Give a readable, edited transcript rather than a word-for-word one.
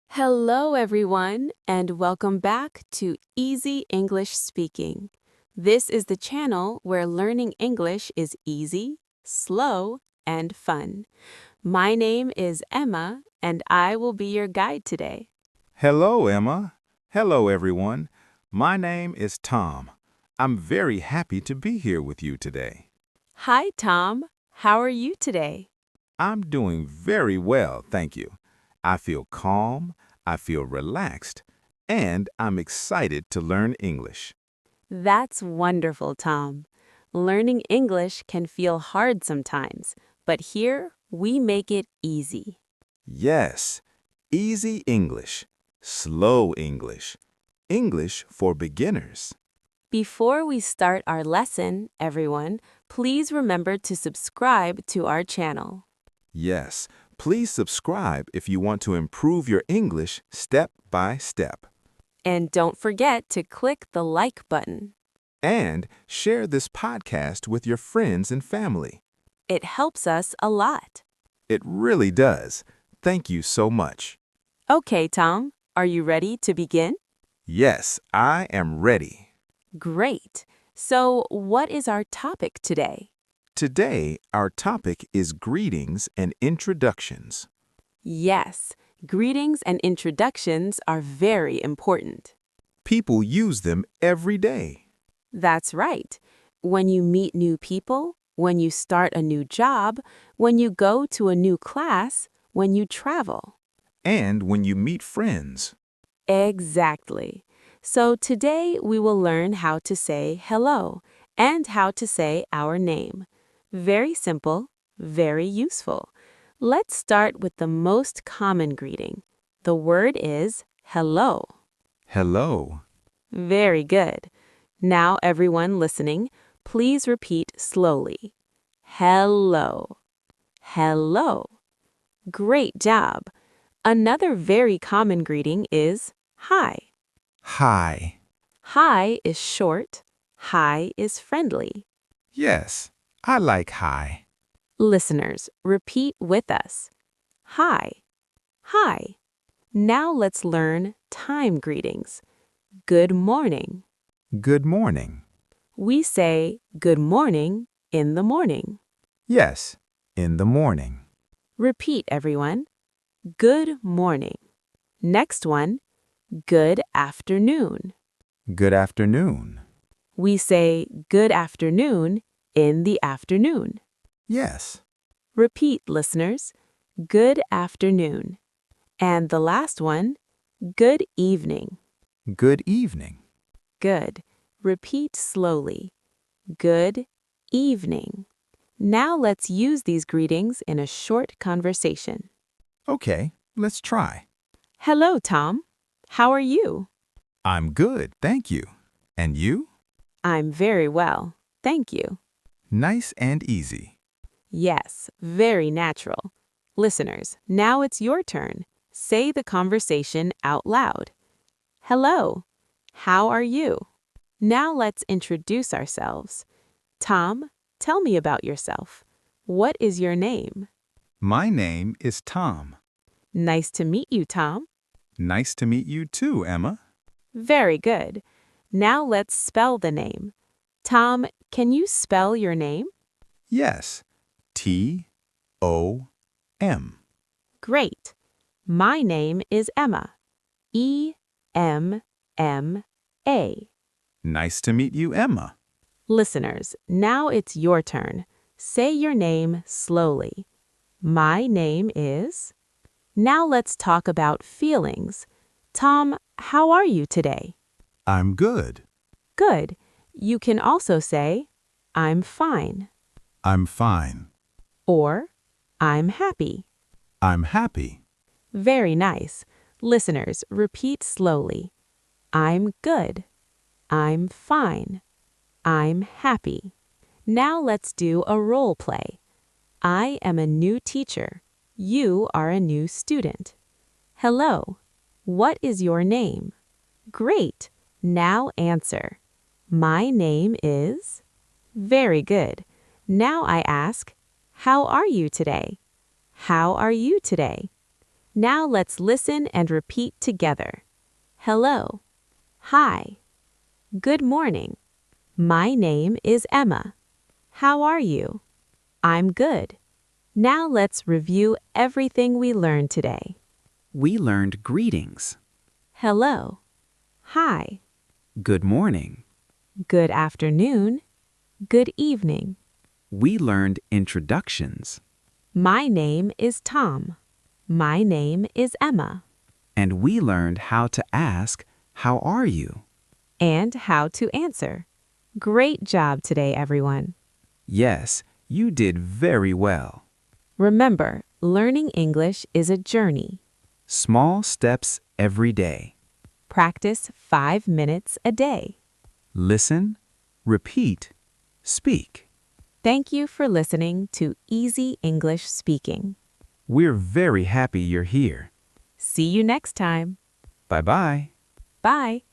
Hello, everyone, and welcome back to Easy English Speaking. This is the channel where learning English is easy, slow, and fun. My name is Emma, and I will be your guide today. Hello, Emma. Hello, everyone. My name is Tom. I'm very happy to be here with you today. Hi, Tom. How are you today? I'm doing very well, thank you. I feel calm, I feel relaxed, and I'm excited to learn English. That's wonderful, Tom. Learning English can feel hard sometimes, but here we make it easy. Yes, easy English, slow English, English for beginners. Before we start our lesson, everyone, please remember to subscribe to our channel. Yes, please subscribe if you want to improve your English step by step. And don't forget to click the like button. And share this podcast with your friends and family. It helps us a lot. It really does. Thank you so much. Okay, Tom, are you ready to begin? Yes, I am ready. Great. So, what is our topic today? Today, our topic is greetings and introductions. Yes, greetings and introductions are very important. People use them every day. That's right. When you meet new people, when you start a new job, when you go to a new class, when you travel. And when you meet friends. Exactly. So today we will learn how to say hello and how to say our name. Very simple, very useful. Let's start with the most common greeting. The word is hello. Hello. Very good. Now, everyone listening, please repeat slowly. Hello. Hello. Great job. Another very common greeting is hi. Hi. Hi is short. Hi is friendly. Yes, I like hi. Listeners, repeat with us. Hi. Hi. Now let's learn time greetings. Good morning. Good morning. We say good morning in the morning. Yes, in the morning. Repeat, everyone. Good morning. Next one, good afternoon. Good afternoon. We say good afternoon in the afternoon. Yes. Repeat, listeners. Good afternoon. And the last one, good evening. Good evening. Good. Repeat slowly. Good evening. Now let's use these greetings in a short conversation. Okay, let's try. Hello, Tom. How are you? I'm good, thank you. And you? I'm very well. Thank you. Nice and easy. Yes, very natural. Listeners, now it's your turn. Say the conversation out loud. Hello. How are you? Now let's introduce ourselves. Tom, tell me about yourself. What is your name? My name is Tom. Nice to meet you, Tom. Nice to meet you too, Emma. Very good. Now let's spell the name. Tom, can you spell your name? Yes, T-O-M. Great. My name is Emma. E-M-M-A. Nice to meet you, Emma. Listeners, now it's your turn. Say your name slowly. My name is... Now let's talk about feelings. Tom, how are you today? I'm good. Good. You can also say, I'm fine, I'm fine. or I'm happy. I'm happy. Very nice. Listeners, repeat slowly. I'm good. I'm fine. I'm happy. Now let's do a role play. I am a new teacher. You are a new student. Hello. What is your name? Great. Now answer. My name is... Very good. Now I ask, how are you today? How are you today? Now let's listen and repeat together. Hello. Hi. Good morning. My name is Emma. How are you? I'm good. Now let's review everything we learned today. We learned greetings. Hello. Hi. Good morning. Good afternoon. Good evening. We learned introductions. My name is Tom. My name is Emma. And we learned how to ask, "How are you?" And how to answer. Great job today, everyone. Yes, you did very well. Remember, learning English is a journey. Small steps every day. Practice 5 minutes a day. Listen, repeat, speak. Thank you for listening to Easy English Speaking. We're very happy you're here. See you next time. Bye-bye. Bye.